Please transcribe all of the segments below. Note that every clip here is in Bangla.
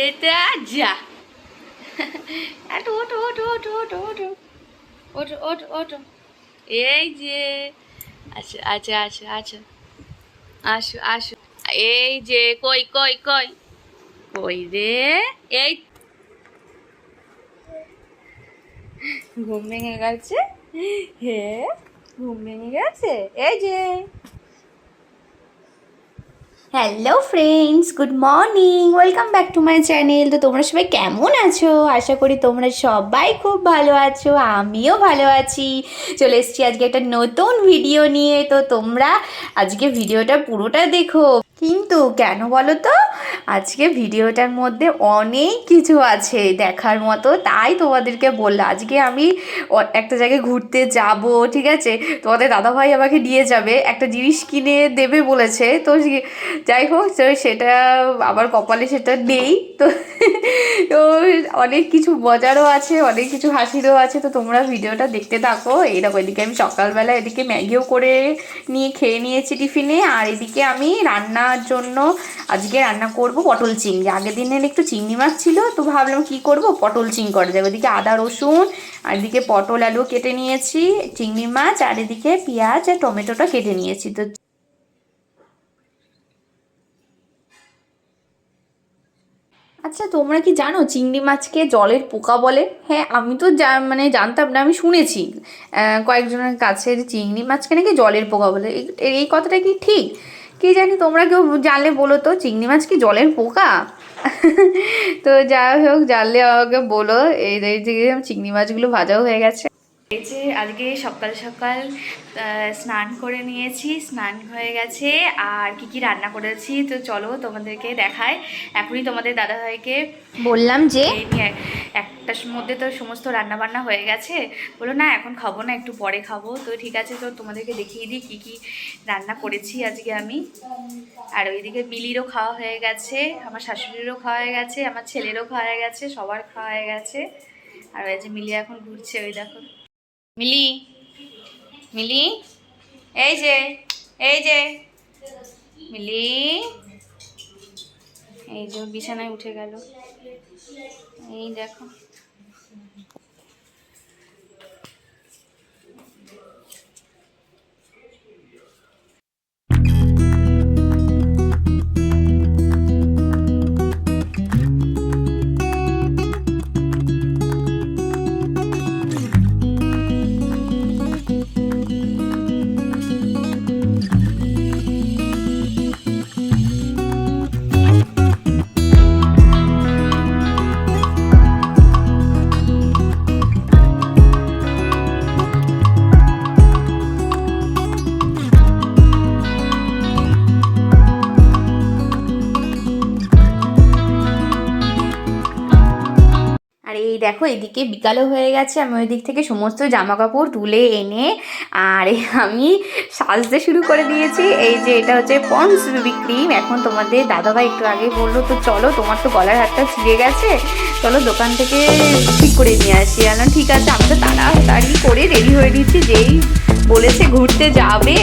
এটা যা ওঠো ওঠো ওঠো ওঠো ওঠো ওঠো ওঠো ওঠো ওঠো এই যে আচ্ছা আচ্ছা আচ্ছা আচ্ছা আসো আসো এই যে কই কই কই কই রে এই ঘুম ভেঙে গেছে হে ঘুম ভেঙে গেছে এই যে hello friends, good morning, welcome back to my channel. তো তোমরা সবাই কেমন আছো? আশা করি তোমরা সবাই খুব ভালো আছো, আমিও ভালো আছি। চলে এসেছি আজকে একটা নতুন ভিডিও নিয়ে। তো তোমরা আজকে ভিডিওটা পুরোটা দেখো, কিন্তু কেন বলো তো, আজকে ভিডিওটার মধ্যে অনেক কিছু আছে দেখার মতো, তাই তোমাদেরকে বললাম আজকে আমি একটা জায়গায় ঘুরতে যাব। ঠিক আছে, তোমাদের দাদাভাই আমাকে নিয়ে যাবে, একটা জিনিস কিনে দেবে বলেছে। তো যাই হোক, তো সেটা আমার কপালে সেটা নেই। তো তো অনেক কিছু মজারও আছে, অনেক কিছু হাসিরও আছে। তো তোমরা ভিডিওটা দেখতে থাকো। এইরকম এদিকে আমি সকালবেলা এদিকে ম্যাগিও করে নিয়ে খেয়ে নিয়েছি টিফিনে, আর এদিকে আমি রান্নার জন্য আজকে রান্না করব পটল চিংড়ি। আগের দিনের একটু চিংড়ি মাছ ছিল, তো ভাবলাম কি করব, পটল চিংড়ি করা যাবে। এদিকে আদা রসুন আর এদিকে পটল আলু কেটে নিয়েছি, চিংড়ি মাছ, আর এদিকে পেঁয়াজ আর টমেটোটা কেটে নিয়েছি। তো আচ্ছা, তোমরা কি জানো চিংড়ি মাছকে জলের পোকা বলে? হ্যাঁ, আমি তো জানতাম না, আমি শুনেছি কয়েকজনের কাছে যে চিংড়ি মাছকে নাকি জলের পোকা বলে। এই কথাটা কি ঠিক? কি জানি, তোমরা কেউ জানলে বলো তো, চিংড়ি মাছ কি জলের পোকা? তো যাই হোক, জানলে আমাকে বলো। এই যে চিংড়ি মাছগুলো ভাজাও হয়ে গেছে। এই যে আজকে সকাল সকাল স্নান করে নিয়েছি, স্নান হয়ে গেছে। আর কি কি রান্না করেছি তো চলো তোমাদেরকে দেখাই। এখনই তোমাদের দাদাভাইকে বললাম যে একটার মধ্যে তো সমস্ত রান্না বান্না হয়ে গেছে। বলো না এখন খাবো না, একটু পরে খাবো। তো ঠিক আছে, তো তোমাদেরকে দেখিয়ে দিই কী কী রান্না করেছি আজকে আমি। আর ওইদিকে মিলিরও খাওয়া হয়ে গেছে, আমার শাশুড়িরও খাওয়া হয়ে গেছে, আমার ছেলেরও খাওয়া হয়ে গেছে, সবার খাওয়া হয়ে গেছে। আর ওই যে মিলি এখন ঘুরছে, ওই দেখো মিলি, মিলি এই যে মিলি, এই যে বিছানায় উঠে গেল, এই দেখো। আর এই দেখো, এদিকে বিকালও হয়ে গেছে। আমি ওই দিক থেকে সমস্ত জামা কাপড় তুলে এনে আর আমি সাজতে শুরু করে দিয়েছি। এই যে এটা হচ্ছে পন্স বেবি ক্রিম। এখন তোমাদের দাদাভাই একটু আগে বললো, তো চলো তোমার তো গলার হাতটা ছিঁড়ে গেছে, চলো দোকান থেকে ঠিক করে নিয়ে আসি। আমি ঠিক আছে, আমি তো তাড়াতাড়ি করে রেডি হয়ে দিচ্ছি। যেই বলেছে ঘুরতে যাবে,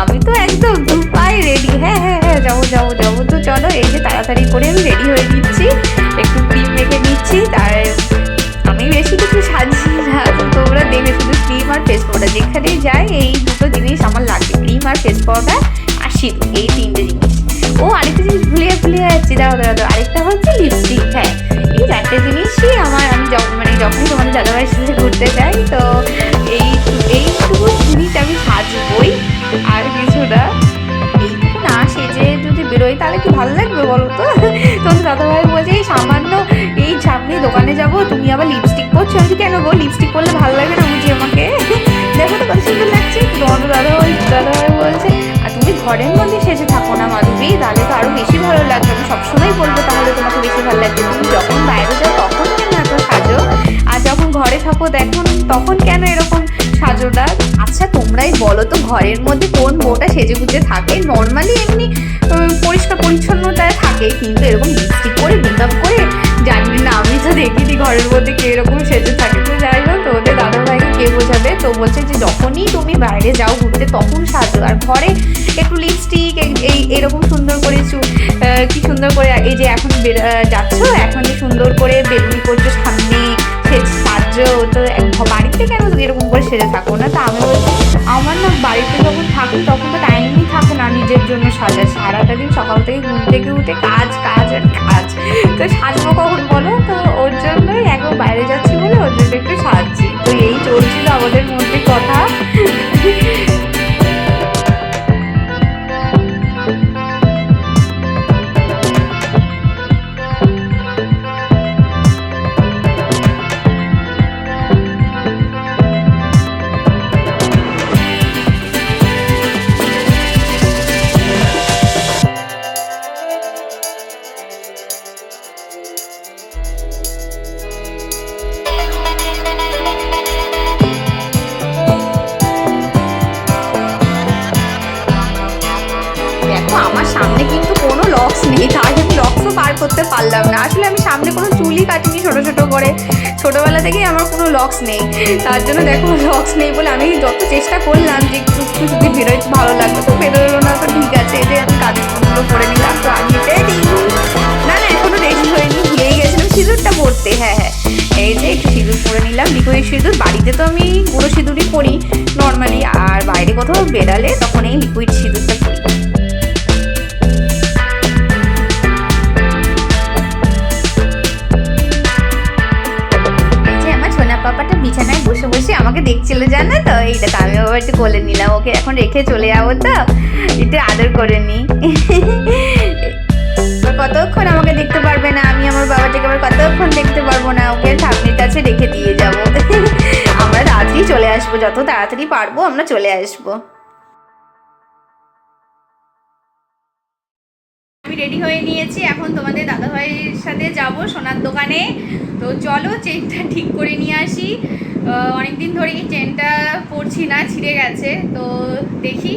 আমি তো একদম দুপাই রেডি। হ্যাঁ হ্যাঁ হ্যাঁ, যাবো যাবো যাবো। তো চলো, এই যে তাড়াতাড়ি করে আমি রেডি হয়ে দিচ্ছি, একটু ক্রিম মেখে নিচ্ছি। তার আমি বেশি কিছু সাজি না, তো তোমরা দেখবে শুধু ক্রিম আর ফেস পাউডার, যেখানেই যাই এই দুটো জিনিস আমার লাগবে, ক্রিম আর ফেস পাউডার আর সিঁদুর, এই তিনটে জিনিস। ও আরেকটা জিনিস ভুলে যাচ্ছি, দাঁড়াও, আরেকটা হচ্ছে লিপস্টিক। হ্যাঁ, এই চারটে জিনিসই আমার, আমি যখনই তোমাদের দাদাভাইয়ের সাথে ঘুরতে যাই, তো এইটুকু জিনিস আমি সাজবই, আর কিছু না। এইটুকু না সেজে যদি বেরোই তাহলে কি ভালো লাগবে বলো তো? তোমাদের দাদাভাই বলছে এই সামান্য এই সামনে দোকানে যাবো, তুমি আবার লিপস্টিক পরছো। আমি কেন গো, লিপস্টিক পরলে ভালো লাগে না বুঝি আমাকে? দেখো তো কত সুন্দর লাগছে। তোমাদের দাদাভাই বলছে আর তুমি ঘরের মধ্যে সেজে থাকো না মাধবী, তাহলে তো আরো বেশি ভালো লাগবে। আমি সবসময় বলবো তাহলে তোমাকে বেশি ভালো লাগবে। তুমি যখন বাইরে যাও তখন কেন এত সাজো, আর যখন ঘরে থাকো দেখুন তখন কেন এরকম সাজো না? আচ্ছা তোমরাই বলো তো, ঘরের মধ্যে কোন বউটা সেজে গুজে থাকে? নর্মালি এমনি পরিষ্কার পরিচ্ছন্নতায় থাকে, কিন্তু এরকম লিপস্টিক করে মেকআপ করে জানি না, আমি তো দেখিনি ঘরের মধ্যে কে এরকম সেজে থাকে। তো যাই হোক, তোমাদের দাদাভাইকে কে বোঝাবে? তো বলছে যে যখনই তুমি বাইরে যাও ঘুরতে তখন সাজো, আর ঘরে একটু লিপস্টিক এই এরকম সুন্দর করে কি সুন্দর করে, এই যে এখন যাচ্ছ এখন যে সুন্দর করে বেলুনি করছো সামনে সাহায্য তো বাড়িতে কেন এরকম করে সেজে থাকো না? তা আমি বলছি আমার না বাড়িতে যখন থাকি তখন তো টাইমই থাকে না নিজের জন্য সাজা, সারাটা দিন সকাল থেকে ঘুম থেকে উঠে কাজ কাজ আর কাজ, তো সাজবো কখন বলো? তো ওর জন্যই এখন বাইরে যাচ্ছি বলে ওর জন্য একটু সাজছি। তো এই চলছিল আমাদের মধ্যে কথা। আমার সামনে কিন্তু কোনো লক্স নেই, তাই আমি লক্সও পার করতে পারলাম না। আসলে আমি সামনে কোনো চুলই কাটিনি ছোটো ছোটো করে, ছোটোবেলা থেকেই আমার কোনো লক্স নেই, তার জন্য দেখো লক্স নেই বলে আমি যত চেষ্টা করলাম যে একটু একটু যদি বেরোয় ভালো লাগবে, তো বেরোলো না। তো ঠিক আছে, এই যে আমি কাজগুলো করে নিলাম। তো আমি না না এখনো রেডি হয়নি, ভুলেই গেছিলাম সিঁদুরটা পরতে। হ্যাঁ হ্যাঁ, এই যে একটু সিঁদুর পরে নিলাম, লিকুইড সিঁদুর। বাড়িতে তো আমি গুঁড়ো সিঁদুরই পরি নর্মালি, আর বাইরে কোথাও বেরালে তখন এই লিকুইড সিঁদুরটা পরি। পাপাটা বিছানায় বসে বসে আমাকে দেখছিল জানো তো, এইটা তো আমি আবার একটু কোলে নিলাম, ওকে এখন রেখে চলে যাবো তো একটু আদর করে নি। কতক্ষণ আমাকে দেখতে পারবে না, আমি আমার বাবাটাকে আবার কতক্ষণ দেখতে পারবো না, ওকে ঠাকুরের কাছে রেখে দিয়ে যাবো। আমরা তাড়াতাড়ি চলে আসবো, যত তাড়াতাড়ি পারবো আমরা চলে আসবো। আমি রেডি হয়ে নিয়েছি, এখন তোমাদের দাদাভাইয়ের সাথে যাব সোনার দোকানে। তো চলো চেনটা ঠিক করে নিয়ে আসি, অনেকদিন ধরেই চেনটা পরছি না, ছিঁড়ে গেছে। তো দেখি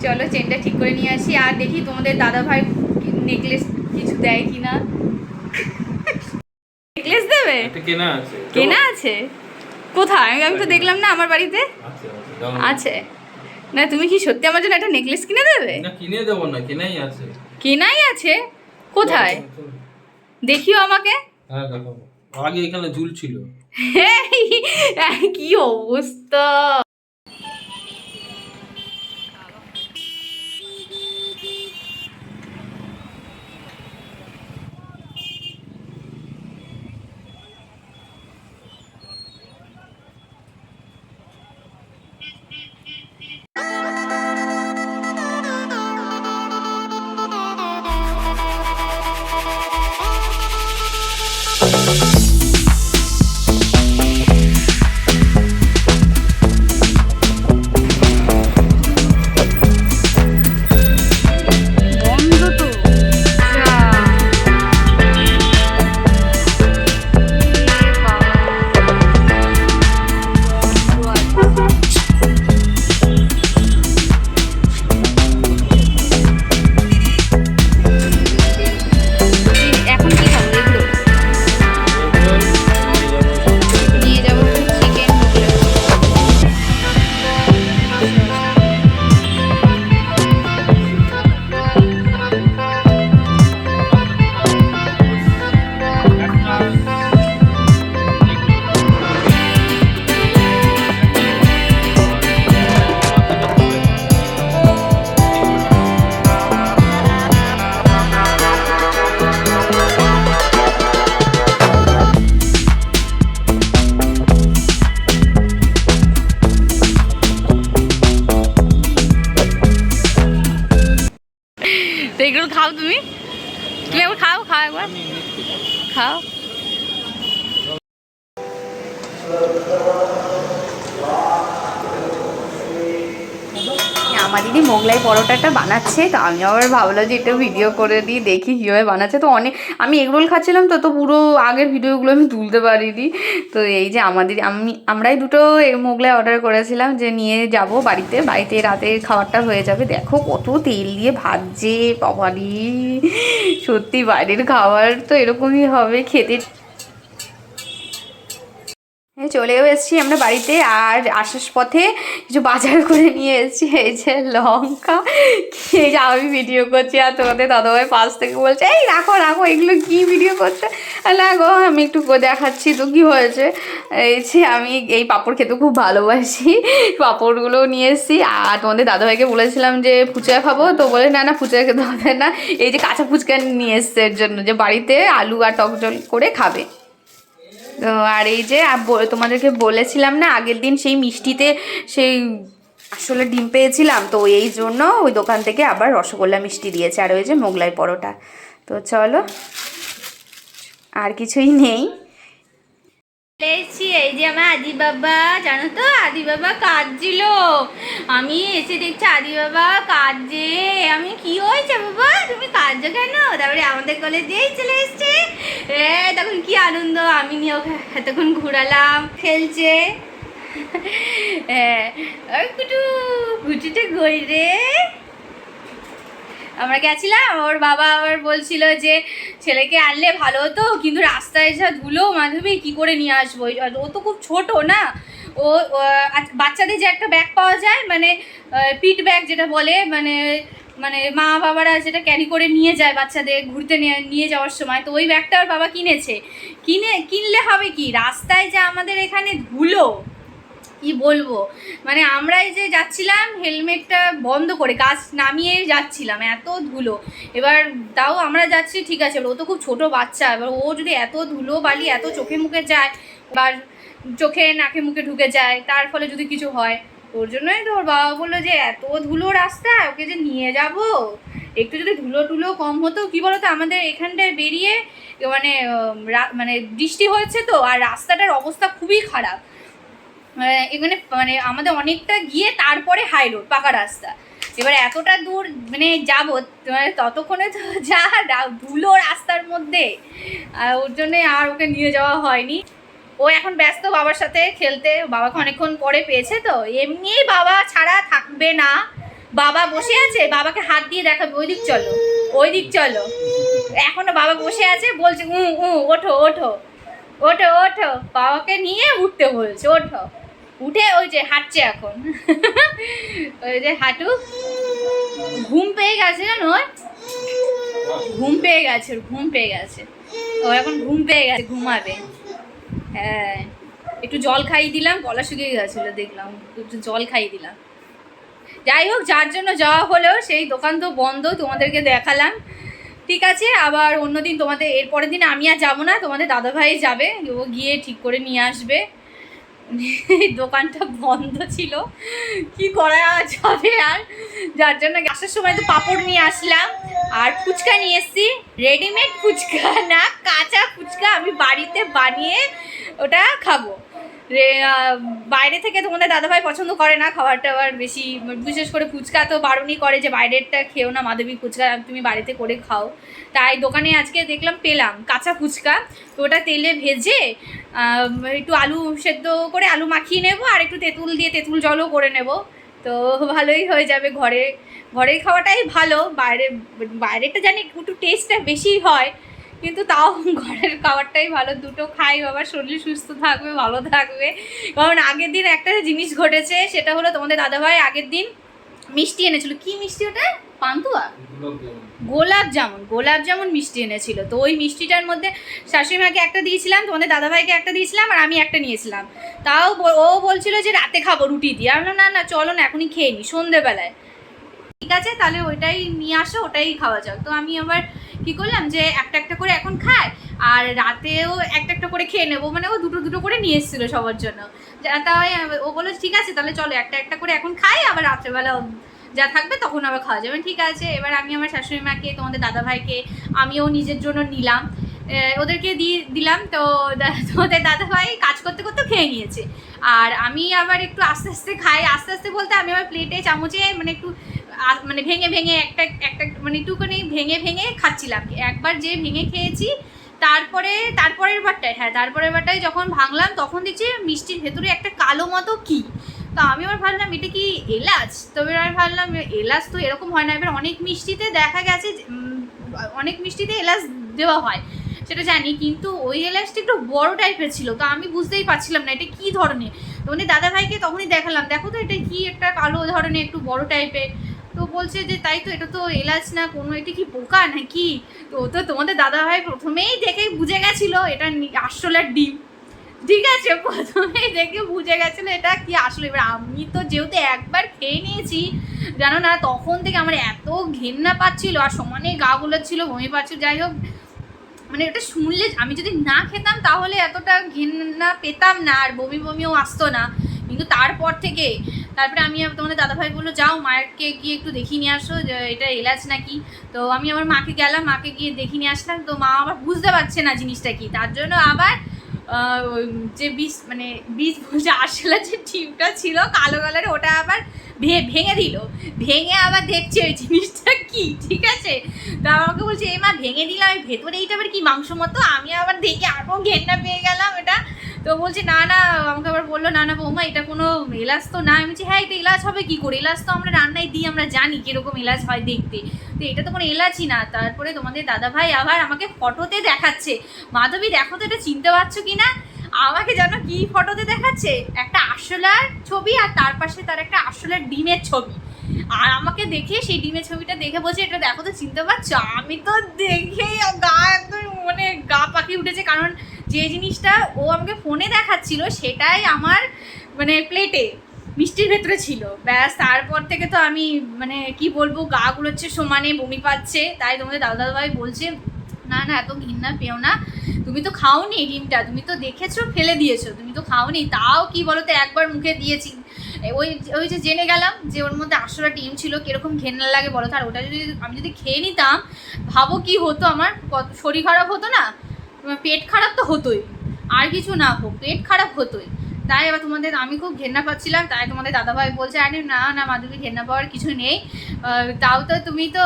চলো চেনটা ঠিক করে নিয়ে আসি, আর দেখি তোমাদের দাদাভাই নেকলেস কিছু দেয় কিনা। নেকলেস দেবে? কেনা আছে কোথায়? আমি তো দেখলাম না আমার বাড়িতে আছে। না তুমি কি সত্যি আমার জন্য একটা নেকলেস কিনে দেবে? না কিনে দেবো না, কেনাই আছে। কেনাই আছে? কোথায় দেখিও আমাকে। হ্যাঁ দেখো, আগে এখানে ঝুলছিল। কি অবস্থা! তো এগুলো খাও, তুমি তুমি একবার খাও, খাও একবার খাও। আমার দিদি মোগলাই পরোটাটা বানাচ্ছে, তো আমি আবার ভাবলাম যে এটা ভিডিও করে দিই, দেখি কীভাবে বানাচ্ছে। তো অনেক আমি এগরোল খাচ্ছিলাম, তো পুরো আগের ভিডিওগুলো আমি তুলতে পারিনি। তো এই যে আমরাই দুটো মোগলাই অর্ডার করেছিলাম যে নিয়ে যাব বাড়িতে, রাতের খাবারটা হয়ে যাবে। দেখো কত তেল দিয়ে ভাজছে বাবারি, সত্যি বাইরের খাবার তো এরকমই হবে খেতে। এই চলেও এসেছি আমরা বাড়িতে। আর আসার পথে কিছু বাজার করে নিয়ে এসেছি। এই যে লঙ্কা, এই যে আমি ভিডিও করছি আর তোমাদের দাদাভাই পাশ থেকে বলছে এই রাখো রাখো, এগুলো কি ভিডিও করছে? না গো আমি একটু দেখাচ্ছি তো কি হয়েছে। এই যে আমি এই পাঁপড় খেতে খুব ভালোবাসি, পাঁপড়গুলো নিয়ে এসেছি। আর তোমাদের দাদাভাইকে বলেছিলাম যে ফুচকা খাবো, তো বলে না না ফুচকা খেতে হবে না, এই যে কাঁচা ফুচকা নিয়ে এসছে এর জন্য, যে বাড়িতে আলু আর টক জল করে খাবে। তো আর এই যে তোমাদেরকে বলেছিলাম না আগের দিন সেই মিষ্টিতে সেই আসলে ডিম পেয়েছিলাম, তো এই জন্য ওই দোকান থেকে আবার রসগোল্লা মিষ্টি দিয়েছে, আর ওই যে মোগলাই পরোটা। তো চলো, আর কিছুই নেই। এসেছি, এই যে আমার আদি বাবা, জানো তো আদি বাবা কাঁদছিল। আমি এসে দেখছি আদি বাবা কাঁদছে। আমি কি হয়েছে বাবা, তুমি কাঁদছো কেন? তারপরে আমাদের কলেজেই চলে এসছে। তখন কি আনন্দ, আমি নিয়ে ওকে এতক্ষণ ঘুরালাম, খেলছে। হ্যাঁ কুটু কুটুটা গই রে। আমরা গেছিলাম, ওর বাবা আবার বলছিল যে ছেলেকে আনলে ভালো হতো, কিন্তু রাস্তায় যা ধুলো মাধবী কী করে নিয়ে আসবো, ও তো খুব ছোট না। ও বাচ্চাদের যে একটা ব্যাগ পাওয়া যায়, মানে পিট ব্যাগ যেটা বলে, মানে মানে মা বাবারা যেটা ক্যারি করে নিয়ে যায় বাচ্চাদের ঘুরতে নিয়ে যাওয়ার সময়, তো ওই ব্যাগটা ওর বাবা কিনেছে। কিনলে হবে কি, রাস্তায় যা আমাদের এখানে ধুলো কি বলবো, মানে আমরা এই যে যাচ্ছিলাম হেলমেটটা বন্ধ করে গাছ নামিয়ে যাচ্ছিলাম, এত ধুলো। এবার তাও আমরা যাচ্ছি ঠিক আছে, ও তো খুব ছোট বাচ্চা, এবার ও যদি এত ধুলো বালি এত চোখে মুখে যায়, এবার চোখে নাকে মুখে ঢুকে যায়, তার ফলে যদি কিছু হয়, ওর জন্যই তো ওর বাবা বললো যে এত ধুলো রাস্তায় ওকে যে নিয়ে যাব, একটু যদি ধুলো টুলো কম হতো। কি বলতো আমাদের এখানটায় বেরিয়ে মানে মানে বৃষ্টি হয়েছে তো, আর রাস্তাটার অবস্থা খুবই খারাপ। এখানে মানে আমাদের অনেকটা গিয়ে তারপরে হাই রোড পাকা রাস্তা। এবার এতটা দূর মানে যাবো, মানে ততক্ষণে তো যা ধুলো রাস্তার মধ্যে, ওর জন্যে আর ওকে নিয়ে যাওয়া হয়নি। ও এখন ব্যস্ত বাবার সাথে খেলতে, বাবাকে অনেকক্ষণ পরে পেয়েছে তো, এমনিই বাবা ছাড়া থাকবে না। বাবা বসে আছে, বাবাকে হাত দিয়ে দেখাবে ওই দিক চলো ওই দিক চলো, এখনো বাবা বসে আছে বলছে ওঠো ওঠো ওঠো ওঠো, বাবাকে নিয়ে উঠতে বলছে, ওঠো। উঠে ওই যে হাঁটছে এখন, ওই যে হাঁটু। ঘুম পেয়ে গেছে জানো, ঘুম পেয়ে গেছে, ঘুম পেয়ে গেছে, ও এখন ঘুম পেয়ে গেছে, ঘুমাবে। হ্যাঁ একটু জল খাইয়ে দিলাম, গলা শুকিয়ে গেছিলো দেখলাম, একটু জল খাইয়ে দিলাম। যাই হোক, যার জন্য যাওয়া হলো সেই দোকান তো বন্ধ, তোমাদেরকে দেখালাম। ঠিক আছে, আবার অন্যদিন তোমাদের, এরপরের দিন আমি আর যাবো না, তোমাদের দাদাভাই যাবে, ও গিয়ে ঠিক করে নিয়ে আসবে। দোকানটা বন্ধ ছিল, কি করা যাবে আর, যার জন্য আসার সময় তো পাঁপড় নিয়ে আসলাম আর ফুচকা নিয়ে এসেছি। রেডিমেড ফুচকা না, কাঁচা ফুচকা, আমি বাড়িতে বানিয়ে ওটা খাবো। বাইরে থেকে তোমাদের দাদাভাই পছন্দ করে না খাবার টাবার বেশি, বিশেষ করে ফুচকা তো বারণই করে যে বাইরেরটা খেও না মাধবী, ফুচকা তুমি বাড়িতে করে খাও। তাই দোকানে আজকে দেখলাম পেলাম কাঁচা ফুচকা, তো ওটা তেলে ভেজে একটু আলু সেদ্ধ করে আলু মাখিয়ে নেব, আর একটু তেঁতুল দিয়ে তেঁতুল জলও করে নেব, তো ভালোই হয়ে যাবে। ঘরের খাওয়াটাই ভালো, বাইরেটা জানি একটু টেস্টটা বেশি হয়, কিন্তু তাও ঘরের খাবারটাই ভালো। দুটো খাই বাবা, শরীর সুস্থ থাকবে, ভালো থাকবে। কারণ আগের দিন একটা জিনিস ঘটেছে, সেটা হলো তোমাদের দাদাভাই আগের দিন মিষ্টি এনেছিল। কি মিষ্টি ওটা? পান্তুয়া, গোলাপ জামুন মিষ্টি এনেছিল। তো ওই মিষ্টিটার মধ্যে শাশুড়িমাকে একটা দিয়েছিলাম, তোমাদের দাদাভাইকে একটা দিয়েছিলাম, আর আমি একটা নিয়েছিলাম। তাও ও বলছিল যে রাতে খাবো রুটি দিয়ে, আমি না না চলো না এখনই খেয়ে নি সন্ধেবেলায়। ঠিক আছে তাহলে ওইটাই নিয়ে আসো, ওটাই খাওয়া যাক। তো আমি আবার কি করলাম যে একটা একটা করে এখন খাই, আর রাতেও একটা একটা করে খেয়ে নেবো, মানে ও দুটো দুটো করে নিয়ে এসেছিলো সবার জন্য। তাই ও বললো ঠিক আছে তাহলে চলো একটা একটা করে এখন খাই, আবার রাত্রেবেলা যা থাকবে তখন আবার খাওয়া যাবে। ঠিক আছে, এবার আমি আমার শাশুড়ি মাকে, তোমাদের দাদাভাইকে, আমিও নিজের জন্য নিলাম, ওদেরকে দিলাম। তো তোমাদের দাদাভাই কাজ করতে করতে খেয়ে নিয়েছে, আর আমি আবার একটু আস্তে আস্তে খাই। আস্তে আস্তে বলতে আমি আবার প্লেটে চামচে মানে একটু মানে ভেঙে ভেঙে একটা মানে একটুখানি ভেঙে ভেঙে খাচ্ছিলাম। একবার যে ভেঙে খেয়েছি, তারপরের বারটায় যখন ভাঙলাম তখন দেখছি মিষ্টির ভেতরে একটা কালো মতো কি। তো আমি আবার ভাবলাম এটা কি এলাচ, তবে আমি ভাবলাম এলাচ তো এরকম হয় না। এবার অনেক মিষ্টিতে দেখা গেছে, অনেক মিষ্টিতে এলাচ দেওয়া হয়, সেটা জানি, কিন্তু ওই এলাচটা একটু বড় টাইপের ছিল, তো আমি বুঝতেই পারছিলাম না এটা কী ধরনের। তোমাদের দাদাভাইকে তখনই দেখালাম, দেখো তো এটা কি একটা কালো ধরনের একটু বড় টাইপের। তো বলছে যে তাই তো, এটা তো এলাচ না কোনো, এটা কি পোকা নাকি। তো তোমাদের দাদাভাই প্রথমেই দেখে বুঝে গেছিলো এটা আরশোলার ডিম। ঠিক আছে, প্রথমেই দেখে বুঝে গেছিলো এটা কি আসলে। এবার আমি তো যেহেতু একবার খেয়ে নিয়েছি জানো না, তখন থেকে আমার এত ঘেন্না পাচ্ছিল আর সমানে গা গুলোচ্ছিল, বমি পাচ্ছিল। যাই হোক, মানে এটা শুনলে আমি যদি না খেতাম তাহলে এতটা ঘেন্না পেতাম না আর বমি বমিও আসতো না, কিন্তু তারপরে আমি তোমাদের দাদাভাই বললো যাও মাকে গিয়ে একটু দেখিয়ে নিয়ে আসো যে এটা এলাচ নাকি। তো আমি আমার মাকে গেলাম, মাকে গিয়ে দেখিয়ে নিয়ে আসলাম। তো মা আবার বুঝতে পারছে না জিনিসটা কি, তার জন্য আবার যে বীজ বলছে আসলে যে ডিমটা ছিল কালো কালারে, ওটা আবার ভেঙে দিল, ভেঙে আবার দেখছে ওই জিনিসটা কি। ঠিক আছে, তা আমাকে বলছে মা ভেঙে দিলাম, আমি ভেতরে এইটা আবার কি মাংস মতো। আমি আবার দেখে আরও ঘেন্না পেয়ে গেলাম এটা। তো বলছে না না, আমাকে আবার বললো না না বৌমা এটা কোনো এলাচ তো না। আমি বলছি হ্যাঁ এটা এলাচ হবে কী করে, এলাচ তো আমরা রান্নায় দিই, আমরা জানি কীরকম এলাচ হয় দেখতে, তো এটা তো কোনো এলাচই না। তারপরে তোমাদের দাদাভাই আবার আমাকে ফটোতে দেখাচ্ছে, মাধবী দেখো তো এটা চিনতে পারছো কি না। আমাকে জানো কি ফটোতে দেখাচ্ছে, একটা আরশোলার ছবি আর তার পাশে তার একটা আরশোলার ডিমের ছবি। আর আমাকে দেখে সেই ডিমের ছবিটা দেখে বলছে এটা দেখো তো চিনতে পারছো। আমি তো দেখেই গা একদম মানে গা পাখি উঠেছে, কারণ যে জিনিসটা ও আমাকে ফোনে দেখাচ্ছিল সেটাই আমার মানে প্লেটে মিষ্টির ভেতরে ছিল। ব্যাস তারপর থেকে তো আমি মানে কি বলবো, গা গুলোচ্ছে সমানে, বমি পাচ্ছে। তাই তোমাদের দাদাভাই বলছে না না এত ঘৃণা পেও না, তুমি তো খাওনি ডিমটা, তুমি তো দেখেছো ফেলে দিয়েছো, তুমি তো খাওনি। তাও কি বলো তো একবার মুখে দিয়েছি, ওই যে জেনে গেলাম যে ওর মধ্যে আরশোলা ডিম ছিল, কিরকম ঘেন্না লাগে বলো তো। আর ওটা যদি আমি খেয়ে নিতাম, ভাবো কি হতো আমার, কত শরীর খারাপ হতো না, পেট খারাপ তো হতোই, আর কিছু না হোক পেট খারাপ হতোই। তাই এবার আমি খুব ঘেন্না পাচ্ছিলাম, তাই তোমাদের দাদাভাই বলছে আরে না না মাধবী ঘেন্না পাওয়ার কিছু নেই, তাও তো তুমি তো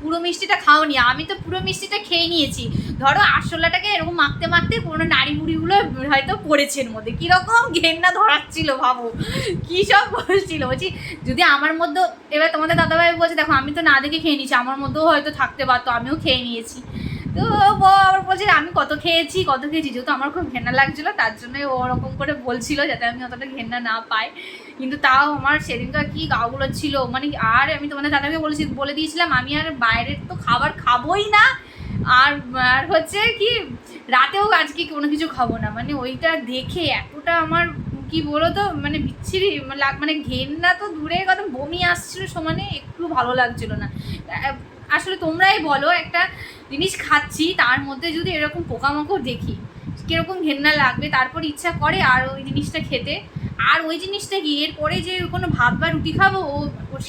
পুরো মিষ্টিটা খাওনি, আমি তো পুরো মিষ্টিটা খেয়ে নিয়েছি। ধরো আরশোলাটাকে এরকম মাখতে মাখতে কোনো নাড়ি বুড়িগুলো হয়তো পড়েছে এর মধ্যে, কীরকম ঘেন্না ধরাচ্ছিল ভাবো, কী সব বলছিল। বলছি যদি আমার মধ্যে, এবার তোমাদের দাদাভাই বলছে দেখো আমি তো না দেখে খেয়ে নিয়েছি, আমার মধ্যেও হয়তো থাকতে পারতো, আমিও খেয়ে নিয়েছি। তো ও আবার বলছে আমি কত খেয়েছি, যেহেতু আমার খুব ঘেন্না লাগছিলো তার জন্যই ও ওরকম করে বলছিল যাতে আমি অতটা ঘেন্না না পাই। কিন্তু তাও আমার সেদিনকার কি গাগুলো ছিল, মানে আর আমি তোমাদের দাদাকে বলে দিয়েছিলাম আমি আর বাইরের তো খাবার খাবোই না, আর হচ্ছে কি রাতেও আজকে কোনো কিছু খাবো না। মানে ওইটা দেখে এতটা আমার কি বলো তো মানে বিচ্ছিরি মানে ঘেন্না তো দূরের কথা, বমি আসছিল সমানে, একটু ভালো লাগছিল না। আসলে তোমরাই বলো একটা জিনিস খাচ্ছি তার মধ্যে যদি এরকম পোকামাকড় দেখি কীরকম ঘেন্না লাগবে, তারপর ইচ্ছা করে আর ওই জিনিসটা খেতে। আর ওই জিনিসটা কি এরপরে যে কোনো ভাত বা রুটি খাবো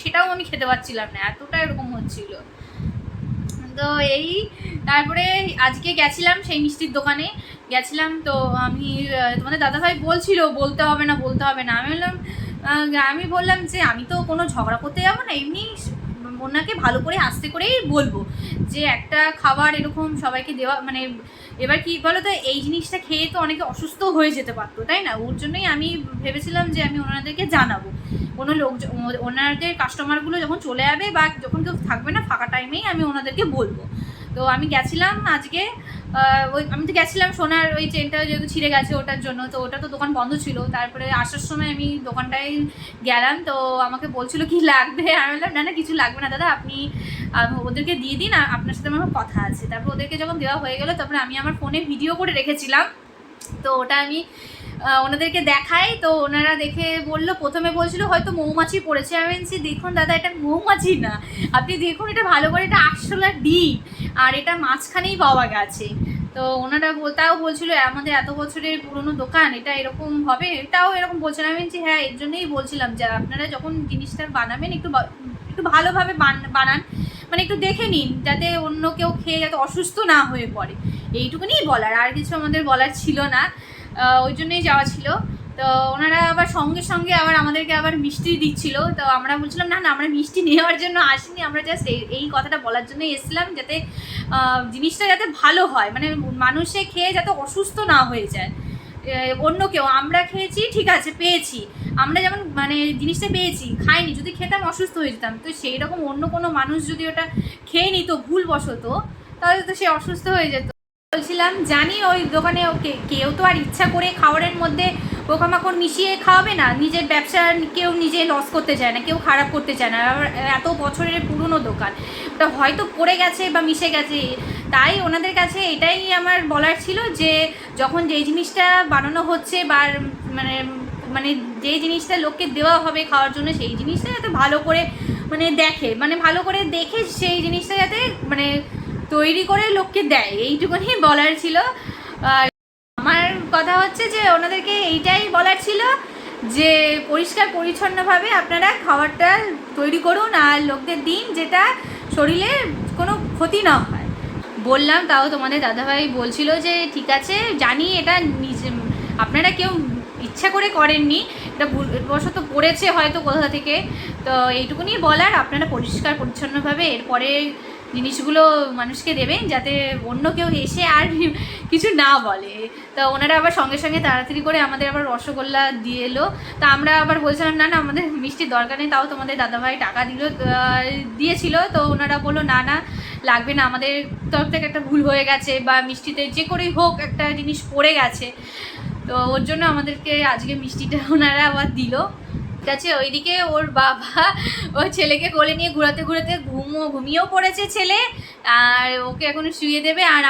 সেটাও আমি খেতে পারছিলাম না, এতটা এরকম হচ্ছিল। তো এই তারপরে আজকে গেছিলাম সেই মিষ্টির দোকানে গেছিলাম, তো আমি তোমাদের দাদাভাই বলছিল বলতে হবে না আমি বললাম যে আমি তো কোনো ঝগড়া করতে যাবো না, এমনি ওনাকে ভালো করে আস্তে করেই বলবো যে একটা খাবার এরকম সবাইকে দেওয়া, মানে এবার কি বলো তো এই জিনিসটা খেয়ে তো অনেকে অসুস্থ হয়ে যেতে পারতো, তাই না। ওর জন্যই আমি ভেবেছিলাম যে আমি ওনাদেরকে জানাবো, কোনো লোক ওনাদের কাস্টমারগুলো যখন চলে যাবে বা যখন কেউ থাকবে না ফাঁকা টাইমেই আমি ওনাদেরকে বলবো। তো আমি গেছিলাম আজকে, আমি তো গেছিলাম সোনার ওই চেনটা যেহেতু ছিঁড়ে গেছে ওটার জন্য, তো ওটা তো দোকান বন্ধ ছিল। তারপরে আসার সময় আমি দোকানটায় গেলাম, তো আমাকে বলছিল কি লাগবে, আমি বললাম না না কিছু লাগবে না দাদা, আপনি ওদেরকে দিয়ে দিন, আপনার সাথে আমার কথা আছে। তারপর ওদেরকে যখন দেওয়া হয়ে গেলো তারপরে আমি আমার ফোনে ভিডিও করে রেখেছিলাম, তো ওটা আমি ওনাদেরকে দেখাই। তো ওনারা দেখে প্রথমে বলছিল হয়তো মৌমাছি পড়েছে। আমি বলছি দেখুন দাদা এটা মৌমাছি না, আপনি দেখুন এটা ভালো করে, এটা আরশোলার ডিম আর এটা মাঝখানেই পাওয়া গেছে। তো ওনারা তাও বলছিল আমাদের এত বছরের পুরনো দোকান এটা এরকম হবে, তাও এরকম বলছিলাম। আমি বলছি হ্যাঁ এর জন্যই বলছিলাম যে আপনারা যখন জিনিসটা বানাবেন একটু ভালোভাবে বানান, মানে একটু দেখে নিন যাতে অন্য কেউ খেয়ে যাতে অসুস্থ না হয়ে পড়ে, এইটুকুনি বলার, আর কিছু আমাদের বলার ছিল না। ওই জন্যই যাওয়া ছিল। তো ওনারা আবার সঙ্গে সঙ্গে আবার আমাদেরকে আবার মিষ্টি দিচ্ছিল, তো আমরা বলছিলাম না না আমরা মিষ্টি নেওয়ার জন্য আসিনি, আমরা জাস্ট এই কথাটা বলার জন্যই এসেছিলাম যাতে জিনিসটা যাতে ভালো হয়, মানে মানুষে খেয়ে যাতে অসুস্থ না হয়ে যায়। অন্য কেউ আমরা খেয়েছি ঠিক আছে পেয়েছি, আমরা যেমন মানে জিনিসটা পেয়েছি খাইনি, যদি খেতাম অসুস্থ হয়ে যেতাম, তো সেই রকম অন্য কোনো মানুষ যদি ওটা খেয়ে নিত ভুলবশত তাহলে তো সে অসুস্থ হয়ে যেত। বলছিলাম জানি ওই দোকানে ওকে কেউ তো আর ইচ্ছা করে খাবারের মধ্যে পোকামাকড় মিশিয়ে খাওয়াবে না, নিজের ব্যবসা কেউ নিজে লস করতে চায় না, কেউ খারাপ করতে চায় না, আবার এত বছরের পুরনো দোকান, ওটা হয়তো পড়ে গেছে বা মিশে গেছে। তাই ওনাদের কাছে এটাই আমার বলার ছিল যে যখন যেই জিনিসটা বানানো হচ্ছে বা মানে মানে যেই জিনিসটা লোককে দেওয়া হবে খাওয়ার জন্য সেই জিনিসটা যাতে ভালো করে মানে দেখে, মানে ভালো করে দেখে সেই জিনিসটা যাতে মানে তৈরি করে লোককে দেয়, এইটুকুনি বলার ছিল। আর আমার কথা হচ্ছে যে ওনাদেরকে এইটাই বলার ছিল যে পরিষ্কার পরিচ্ছন্নভাবে আপনারা খাবারটা তৈরি করুন আর লোকদের দিন, যেটা শরীরে কোনো ক্ষতি না হয়। বললাম, তাও তোমাদের দাদাভাই বলছিল যে ঠিক আছে জানি এটা নিজে আপনারা কেউ ইচ্ছা করে করেননি, এটা ভুলবশত পড়েছে হয়তো কোথা থেকে, তো এইটুকুনি বলার আপনারা পরিষ্কার পরিচ্ছন্নভাবে এরপরে জিনিসগুলো মানুষকে দেবেন যাতে অন্য কেউ এসে আর কিছু না বলে। তো ওনারা আবার সঙ্গে সঙ্গে তাড়াতাড়ি করে আমাদের আবার রসগোল্লা দিয়ে এলো। তা আমরা আবার বলছিলাম না না আমাদের মিষ্টির দরকার নেই, তাও তোমাদের দাদাভাই টাকা দিয়েছিল, তো ওনারা বললো না না লাগবে না, আমাদের তরফ থেকে একটা ভুল হয়ে গেছে বা মিষ্টিতে যে করেই হোক একটা জিনিস পড়ে গেছে, তো ওর জন্য আমাদেরকে আজকে মিষ্টিটা ওনারা আবার দিল। ঠিক আছে, ওইদিকে ওর বাবা ওর ছেলেকে কোলে নিয়ে ঘোরাতে ঘোরাতে ঘুমিয়েও পড়েছে ছেলে, আর ওকে এখন শুয়ে দেবে। আর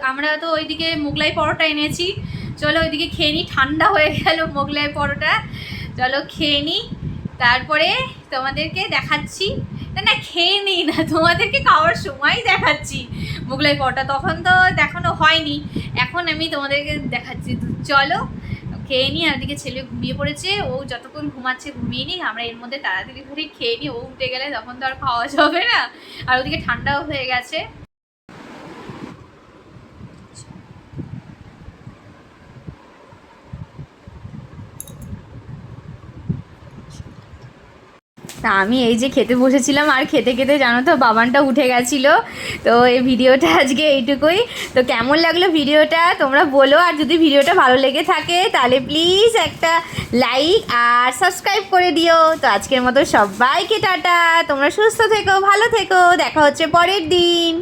আমরা তো ওইদিকে মোগলাই পরোটা এনেছি, চলো ওইদিকে খেয়ে নিই, ঠান্ডা হয়ে গেল মোগলাই পরোটা, চলো খেয়ে নিই, তারপরে তোমাদেরকে দেখাচ্ছি। না না খেয়ে নিই না, তোমাদেরকে খাওয়ার সময় দেখাচ্ছি মোগলাই পরোটা, তখন তো দেখানো হয়নি, এখন আমি তোমাদেরকে দেখাচ্ছি। চলো খেয়ে নিই। আর ওদিকে ছেলে ঘুমিয়ে পড়েছে, ও যতক্ষণ ঘুমাচ্ছে ঘুমিয়ে নিই, আমরা এর মধ্যে তাড়াতাড়ি করে খেয়ে নিই, ও উঠে গেলে তখন তো আর খাওয়া যাবে না, আর ওদিকে ঠান্ডাও হয়ে গেছে। তা আমি এই যে খেতে বসেছিলাম, আর খেতে খেতে জানো তো বাবানটা উঠে গেছিলো। তো এই ভিডিওটা আজকে এইটুকুই। তো কেমন লাগলো ভিডিওটা তোমরা বলো, আর যদি ভিডিওটা ভালো লেগে থাকে তাহলে প্লিজ একটা লাইক আর সাবস্ক্রাইব করে দিও। তো আজকের মতো সবাইকে টাটা, তোমরা সুস্থ থেকো, ভালো থেকো, দেখা হচ্ছে পরের দিন।